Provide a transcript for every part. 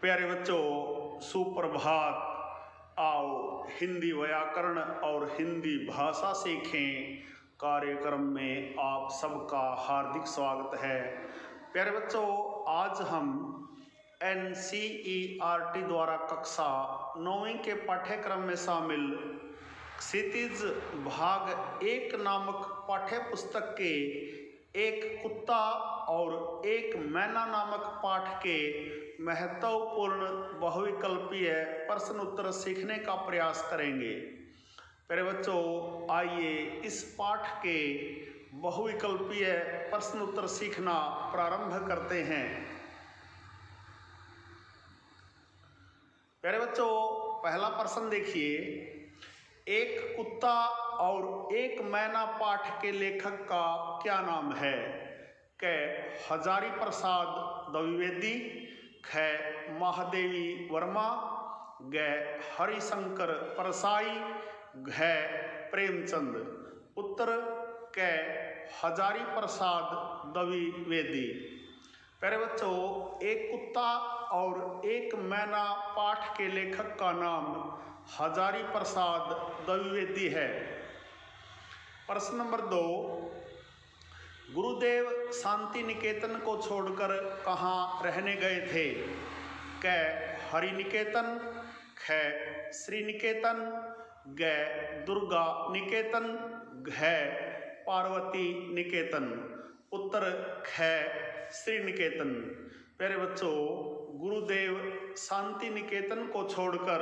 प्यारे बच्चों, सुप्रभात। आओ हिंदी व्याकरण और हिंदी भाषा सीखें कार्यक्रम में आप सबका हार्दिक स्वागत है। प्यारे बच्चों, आज हम NCERT द्वारा कक्षा 9वीं के पाठ्यक्रम में शामिल क्षितिज भाग 1 नामक पाठ्य पुस्तक के एक कुत्ता और एक मैना नामक पाठ के महत्वपूर्ण बहुविकल्पीय प्रश्न उत्तर सीखने का प्रयास करेंगे। प्यारे बच्चों, आइए इस पाठ के बहुविकल्पीय प्रश्न उत्तर सीखना प्रारंभ करते हैं। प्यारे बच्चों, पहला प्रश्न देखिए। एक कुत्ता और एक मैना पाठ के लेखक का क्या नाम है? क. हजारी प्रसाद द्विवेदी, ख. महादेवी वर्मा, ग. हरिशंकर परसाई, घ. प्रेमचंद। उत्तर क. हजारी प्रसाद द्विवेदी। प्यारे बच्चों, एक कुत्ता और एक मैना पाठ के लेखक का नाम हजारी प्रसाद द्विवेदी है। प्रश्न नंबर 2। गुरुदेव शांति निकेतन को छोड़कर कहाँ रहने गए थे? क. हरि निकेतन, ख. श्री निकेतन, ग. दुर्गा निकेतन, घ. पार्वती निकेतन। उत्तर ख. श्री निकेतन। प्यारे बच्चों, गुरुदेव शांति निकेतन को छोड़कर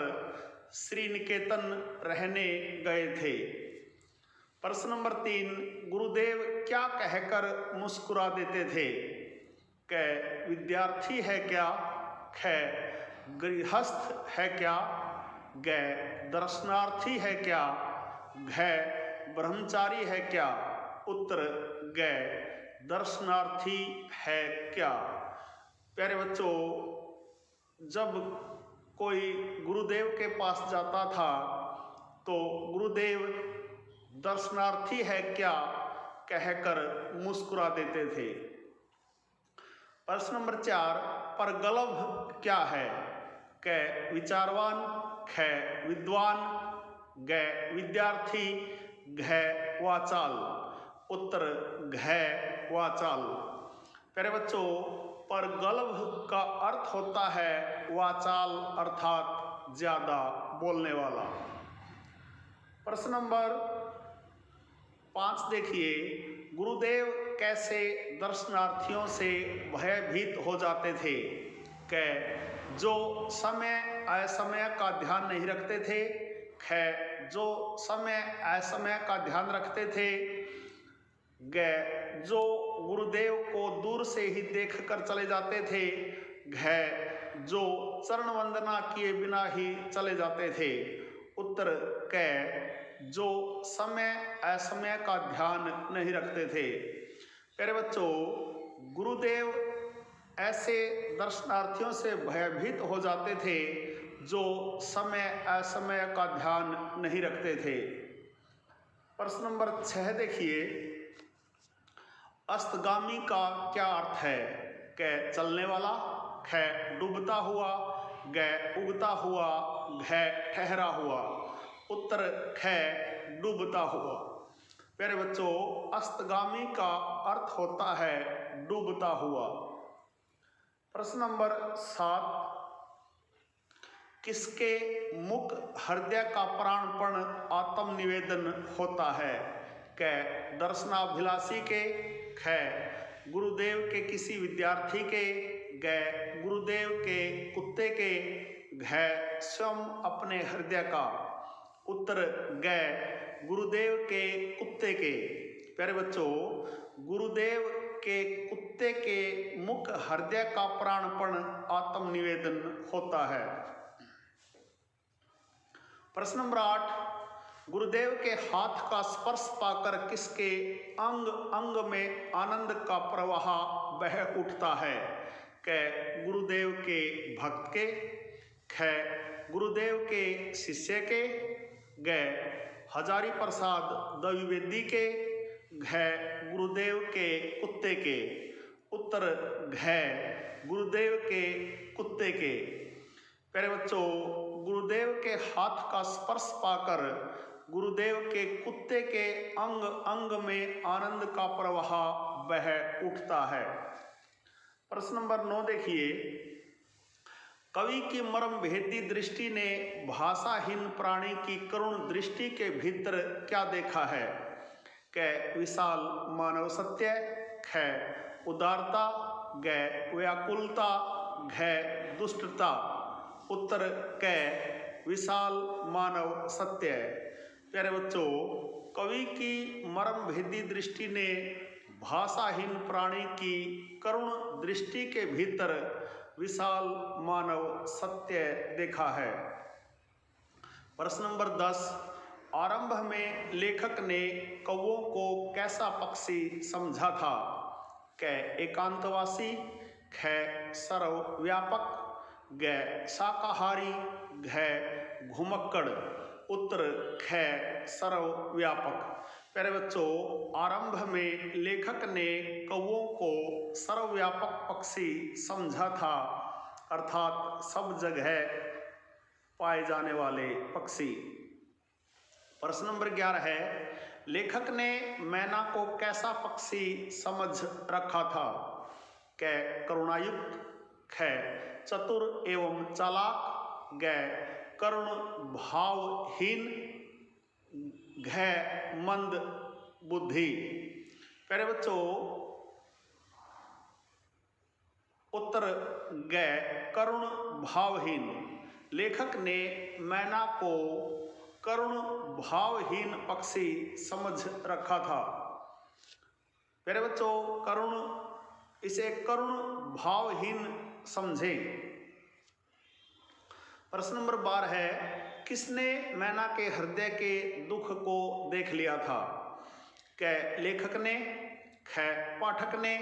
श्री निकेतन रहने गए थे। प्रश्न नंबर 3। गुरुदेव क्या कहकर मुस्कुरा देते थे? क. विद्यार्थी है क्या, ख. गृहस्थ है क्या, ग. दर्शनार्थी है क्या, घ. ब्रह्मचारी है क्या। उत्तर ग. दर्शनार्थी है क्या। प्यारे बच्चों, जब कोई गुरुदेव के पास जाता था तो गुरुदेव दर्शनार्थी है क्या कहकर मुस्कुरा देते थे। प्रश्न नंबर 4। परगलभ क्या है? क. विचारवान, ख. विद्वान, ग. विद्यार्थी, घ. वाचाल। उत्तर घ. वाचाल। प्यारे बच्चों, परगलभ का अर्थ होता है वाचाल अर्थात ज्यादा बोलने वाला। प्रश्न नंबर 5 देखिए। गुरुदेव कैसे दर्शनार्थियों से भयभीत हो जाते थे? क. जो समय असमय का ध्यान नहीं रखते थे, ख. जो समय असमय का ध्यान रखते थे, ग. जो गुरुदेव को दूर से ही देखकर चले जाते थे, घ. जो चरण वंदना किए बिना ही चले जाते थे। उत्तर क. जो समय असमय का ध्यान नहीं रखते थे। प्यारे बच्चों, गुरुदेव ऐसे दर्शनार्थियों से भयभीत हो जाते थे जो समय असमय का ध्यान नहीं रखते थे। प्रश्न नंबर 6 देखिए। अस्तगामी का क्या अर्थ है? क. चलने वाला, ख. डूबता हुआ, ग. उगता हुआ, घ. ठहरा हुआ। उत्तर ख. डूबता हुआ। प्यारे बच्चों, अस्तगामी का अर्थ होता है डूबता हुआ। प्रश्न नंबर 7। किसके मुख हृदय का प्राणपण आत्मनिवेदन होता है? क. दर्शनाभिलाषी के, ख. गुरुदेव के किसी विद्यार्थी के, ग. गुरुदेव के कुत्ते के, घ. स्वयं अपने हृदय का। उत्तर ग. गुरुदेव के कुत्ते के। प्यारे बच्चों, गुरुदेव के कुत्ते के मुख हृदय का प्राणपण आत्मनिवेदन होता है। प्रश्न नंबर 8। गुरुदेव के हाथ का स्पर्श पाकर किसके अंग अंग में आनंद का प्रवाह बह उठता है? क. गुरुदेव के भक्त के, ख. गुरुदेव के शिष्य के, ग. हजारी प्रसाद द्विवेदी के, घ. गुरुदेव के कुत्ते के। उत्तर घ. गुरुदेव के कुत्ते के। प्यारे बच्चों, गुरुदेव के हाथ का स्पर्श पाकर गुरुदेव के कुत्ते के अंग अंग में आनंद का प्रवाह बह उठता है। प्रश्न नंबर 9 देखिए, कवि की मर्म भेदी दृष्टि ने भाषाहीन प्राणी की करुण दृष्टि के भीतर क्या देखा है? क विशाल मानव सत्य, ख उदारता, ग व्याकुलता, घ दुष्टता। उत्तर क विशाल मानव सत्य। प्यारे बच्चों, कवि की मर्म भेदी दृष्टि ने भाषाहीन प्राणी की करुण दृष्टि के भीतर विशाल मानव सत्य देखा है। प्रश्न नंबर 10, आरंभ में लेखक ने कौओं को कैसा पक्षी समझा था? क एकांतवासी, ख सर्वव्यापक, ग शाकाहारी, घ घुमक्कड़। उत्तर ख सर्वव्यापक। प्यारे बच्चों, आरंभ में लेखक ने कौओं को सर्वव्यापक पक्षी समझा था, अर्थात सब जगह पाए जाने वाले पक्षी। प्रश्न नंबर 11 है, लेखक ने मैना को कैसा पक्षी समझ रखा था? क करुणायुक्त, ख चतुर एवं चालाक, ग करुण भावहीन, घ मंद बुद्धि। प्यारे बच्चों, उत्तर ग करुण भावहीन। लेखक ने मैना को करुण भावहीन पक्षी समझ रखा था। प्यारे बच्चों, इसे करुण भावहीन समझे। प्रश्न नंबर 12 है, किसने मैना के हृदय के दुख को देख लिया था? क लेखक ने, ख पाठक ने,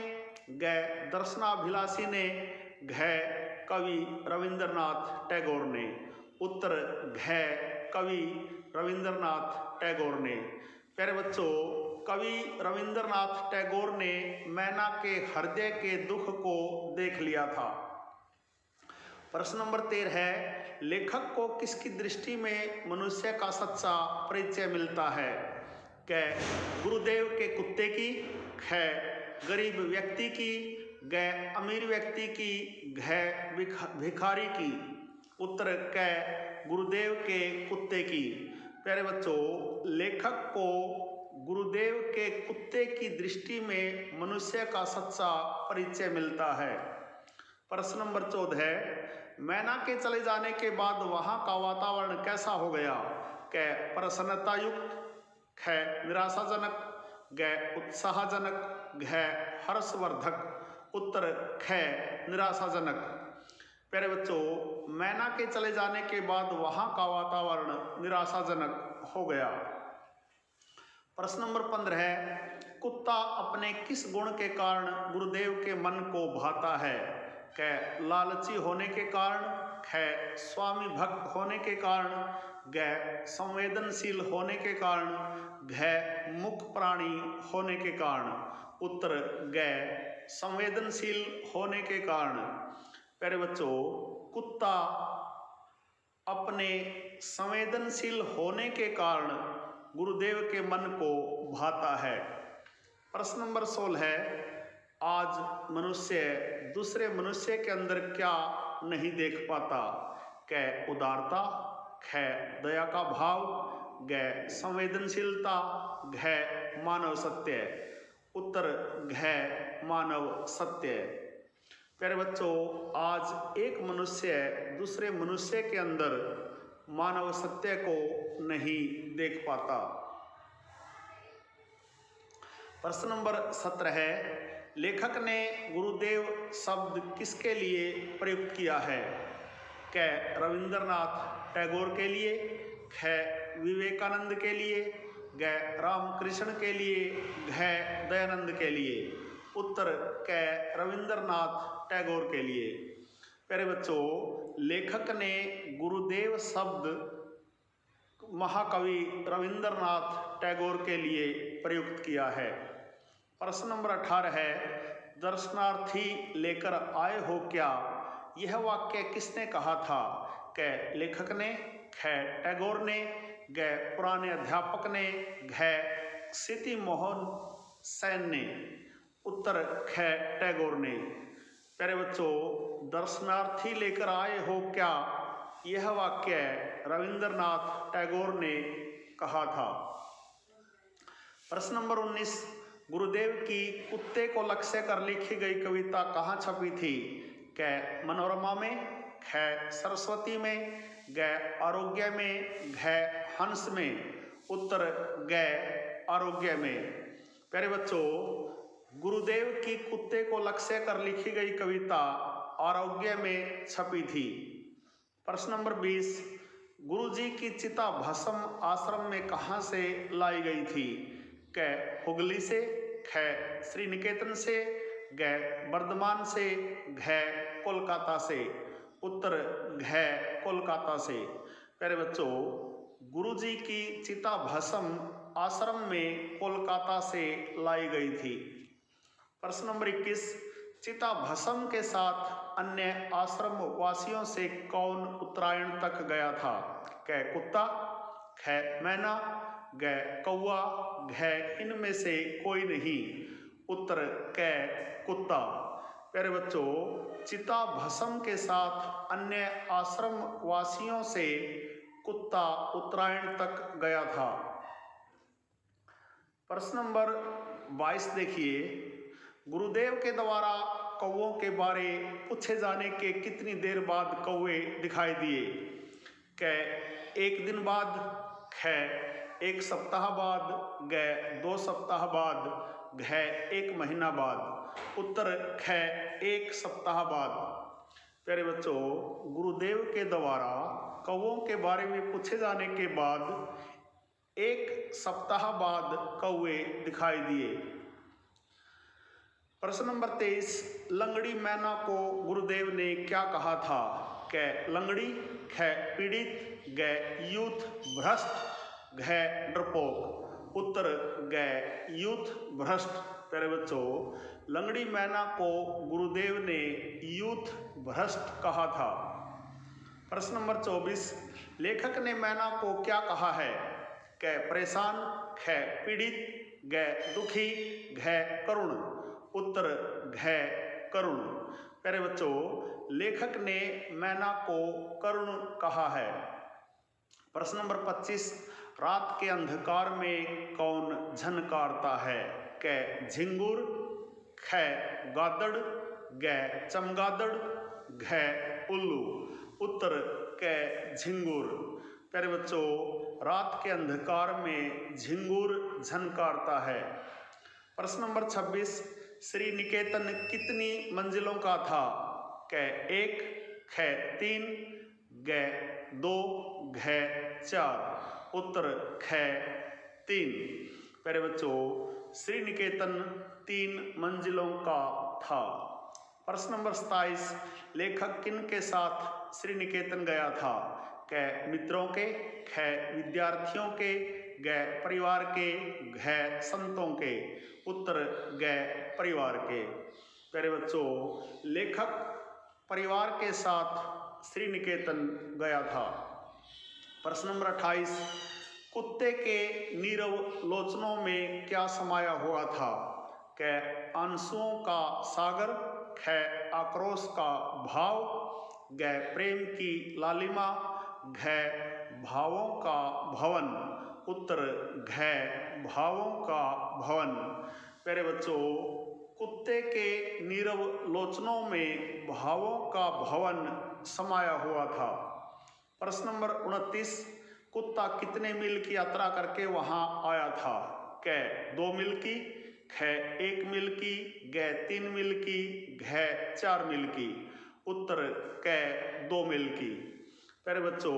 ग दर्शनाभिलाषी ने, घ कवि रविंद्रनाथ टैगोर ने। उत्तर घ कवि रविंद्रनाथ टैगोर ने। प्यारे बच्चों, कवि रविंद्रनाथ टैगोर ने मैना के हृदय के दुख को देख लिया था। प्रश्न नंबर 13 है, लेखक को किसकी दृष्टि में मनुष्य का सच्चा परिचय मिलता है? क गुरुदेव के कुत्ते की, ख गरीब व्यक्ति की, ग अमीर व्यक्ति की, घ भिखारी की। उत्तर क गुरुदेव के कुत्ते की। प्यारे बच्चों, लेखक को गुरुदेव के कुत्ते की दृष्टि में मनुष्य का सच्चा परिचय मिलता है। प्रश्न नंबर 14 है, मैना के चले जाने के बाद वहां का वातावरण कैसा हो गया? क प्रसन्नतायुक्त, ख निराशाजनक, ग उत्साहजनक, घ हर्षवर्धक। उत्तर ख निराशाजनक। प्यारे बच्चों, मैना के चले जाने के बाद वहां का वातावरण निराशाजनक हो गया। प्रश्न नंबर 15 है, कुत्ता अपने किस गुण के कारण गुरुदेव के मन को भाता है? क लालची होने के कारण, ख स्वामी भक्त होने के कारण, ग संवेदनशील होने के कारण, घ मुख प्राणी होने के कारण। उत्तर ग संवेदनशील होने के कारण। प्यारे बच्चों, कुत्ता अपने संवेदनशील होने के कारण गुरुदेव के मन को भाता है। प्रश्न नंबर 16 है, आज मनुष्य दूसरे मनुष्य के अंदर क्या नहीं देख पाता? क उदारता, ख दया का भाव, ग संवेदनशीलता, घ मानव सत्य। उत्तर घ मानव सत्य। प्यारे बच्चों, आज एक मनुष्य दूसरे मनुष्य के अंदर मानव सत्य को नहीं देख पाता। प्रश्न नंबर 17 है, लेखक ने गुरुदेव शब्द किसके लिए प्रयुक्त किया है? क रविंद्रनाथ टैगोर के लिए, ख विवेकानंद के लिए, ग रामकृष्ण के लिए, घ दयानंद के लिए। उत्तर क रविंद्रनाथ टैगोर के लिए। प्यारे बच्चों, लेखक ने गुरुदेव शब्द महाकवि रविंद्रनाथ टैगोर के लिए प्रयुक्त किया है। प्रश्न नंबर 18 है, दर्शनार्थी लेकर आए हो क्या, यह वाक्य किसने कहा था। क लेखक ने, ख टैगोर ने, ग पुराने अध्यापक ने, घ सिटी मोहन सेन ने। उत्तर ख टैगोर ने। प्यारे बच्चों, दर्शनार्थी लेकर आए हो क्या, यह वाक्य रविंद्रनाथ टैगोर ने कहा था। प्रश्न नंबर 19, गुरुदेव की कुत्ते को लक्ष्य कर लिखी गई कविता कहाँ छपी थी। क मनोरमा में, ख सरस्वती में, ग आरोग्य में, घ हंस में। उत्तर ग आरोग्य में। प्यारे बच्चों, गुरुदेव की कुत्ते को लक्ष्य कर लिखी गई कविता आरोग्य में छपी थी। प्रश्न नंबर 20, गुरुजी की चिता भस्म आश्रम में कहाँ से लाई गई थी। क हुगली से, ख श्री निकेतन से, ग बर्धमान से, घ कोलकाता से। उत्तर घ कोलकाता से। प्यारे बच्चों, गुरुजी की चिता भस्म आश्रम में कोलकाता से लाई गई थी। प्रश्न नंबर 21, चिता भस्म के साथ अन्य आश्रम वासियों से कौन उत्तरायण तक गया था। क कुत्ता, ख मैना, ग कौआ, घ इनमें से कोई नहीं। उत्तर क कुत्ता। प्यारे बच्चों, चिता भस्म के साथ अन्य आश्रम वासियों से कुत्ता उत्तरायण तक गया था। प्रश्न नंबर 22 देखिए, गुरुदेव के द्वारा कौओं के बारे पूछे जाने के कितनी देर बाद कौवे दिखाई दिए। क एक दिन बाद, ख एक सप्ताह बाद, ग 2 सप्ताह बाद, घ 1 महीना बाद। उत्तर ख 1 सप्ताह बाद। प्यारे बच्चों, गुरुदेव के द्वारा कौओं के बारे में पूछे जाने के बाद 1 सप्ताह बाद कौवे दिखाई दिए। प्रश्न नंबर 23, लंगड़ी मैना को गुरुदेव ने क्या कहा था। क लंगड़ी, ख पीड़ित, ग यूथ भ्रष्ट, घ डरपोक। उत्तर ग यूथ भ्रष्ट। प्यारे बच्चों, लंगड़ी मैना को गुरुदेव ने यूथ भ्रष्ट कहा था। प्रश्न नंबर 24, लेखक ने मैना को क्या कहा है। क परेशान, ख पीड़ित, ग दुखी, घ करुण। उत्तर घ करुण। प्यारे बच्चों, लेखक ने मैना को करुण कहा है। प्रश्न नंबर 25, रात के अंधकार में कौन झनकारता है। क झिंगुर, ख गादड़, ग चमगादड़, घ उल्लू। उत्तर क झिंगुर। प्यारे बच्चों, रात के अंधकार में झिंगुर झनकारता है। प्रश्न नंबर 26, श्री निकेतन कितनी मंजिलों का था। क 1, ख 3, ग 2, घ 4। उत्तर ख 3। प्यारे बच्चों, श्री निकेतन 3 मंजिलों का था। प्रश्न नंबर 27, लेखक किन के साथ श्री निकेतन गया था। क मित्रों के, ख विद्यार्थियों के, ग परिवार के, घ संतों के। उत्तर ग परिवार के। प्यारे बच्चों, लेखक परिवार के साथ श्री निकेतन गया था। प्रश्न नंबर 28, कुत्ते के नीरव लोचनों में क्या समाया हुआ था। क आंसुओं का सागर, ख आक्रोश का भाव, ग प्रेम की लालिमा, घ भावों का भवन। उत्तर घ भावों का भवन। प्यारे बच्चों, कुत्ते के नीरव लोचनों में भावों का भवन समाया हुआ था। प्रश्न नंबर 29, कुत्ता कितने मील की यात्रा करके वहां आया था। क 2 मील की, ख 1 मील की, ग 3 मील की, घ 4 मील की। उत्तर क 2 मील की। प्यारे बच्चों,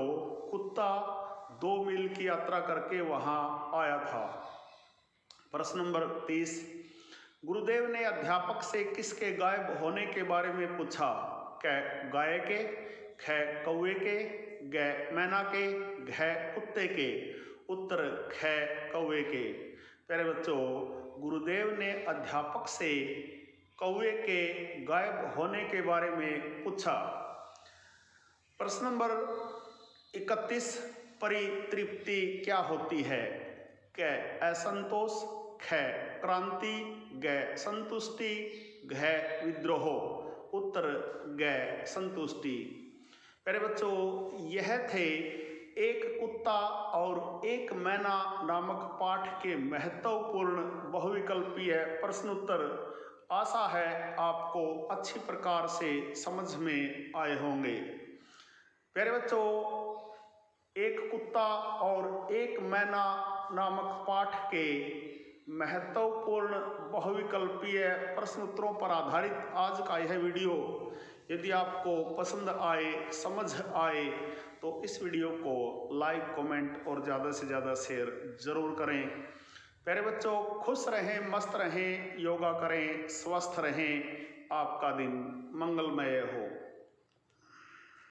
कुत्ता 2 मील की यात्रा करके वहां आया था। प्रश्न नंबर 30, गुरुदेव ने अध्यापक से किसके गायब होने के बारे में पूछा। क गाय के, ख कौवे के, ग मैना के, घ कुत्ते के। उत्तर ख कौवे के। प्यारे बच्चों, गुरुदेव ने अध्यापक से कौवे के गायब होने के बारे में पूछा। प्रश्न नंबर 31, परितृप्ति क्या होती है? क असंतोष, ख क्रांति, ग संतुष्टि, घ विद्रोह। उत्तर ग संतुष्टि। प्यारे बच्चों, यह थे एक कुत्ता और एक मैना नामक पाठ के महत्वपूर्ण बहुविकल्पीय प्रश्न उत्तर। आशा है आपको अच्छी प्रकार से समझ में आए होंगे। प्यारे बच्चों, एक कुत्ता और एक मैना नामक पाठ के महत्वपूर्ण बहुविकल्पीय प्रश्न उत्तरों पर आधारित आज का यह वीडियो यदि आपको पसंद आए, समझ आए, तो इस वीडियो को लाइक, कमेंट और ज़्यादा से ज़्यादा शेयर ज़रूर करें। प्यारे बच्चों, खुश रहें, मस्त रहें, योगा करें, स्वस्थ रहें। आपका दिन मंगलमय हो।